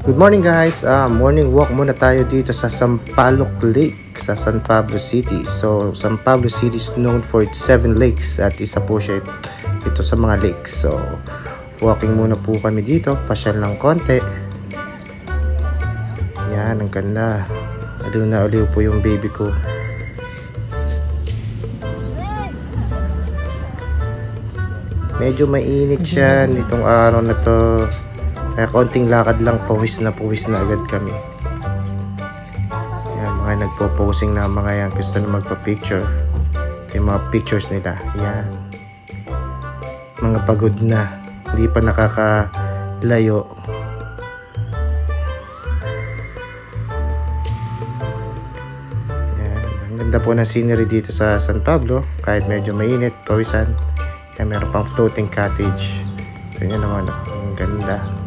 Good morning guys, morning walk muna tayo dito sa Sampaloc Lake sa San Pablo City. So San Pablo City is known for its 7 lakes at isa po siya ito sa mga lakes. So walking muna po kami dito, pasyal ng konti. Yan, ang ganda. Aliw na aliw po yung baby ko. Medyo mainit siya nitong araw na to. Kaya konting lakad lang, pawis na agad kami. Yan, mga nagpo-posing na mga yan. Gusto na magpa-picture. Yung mga pictures nila. Yan. Mga pagod na. Hindi pa nakakalayo. Yan. Ang ganda po ng scenery dito sa San Pablo. Kahit medyo mainit, pawisan. Yan, meron pang floating cottage. Ito nyo naman. Ang ganda.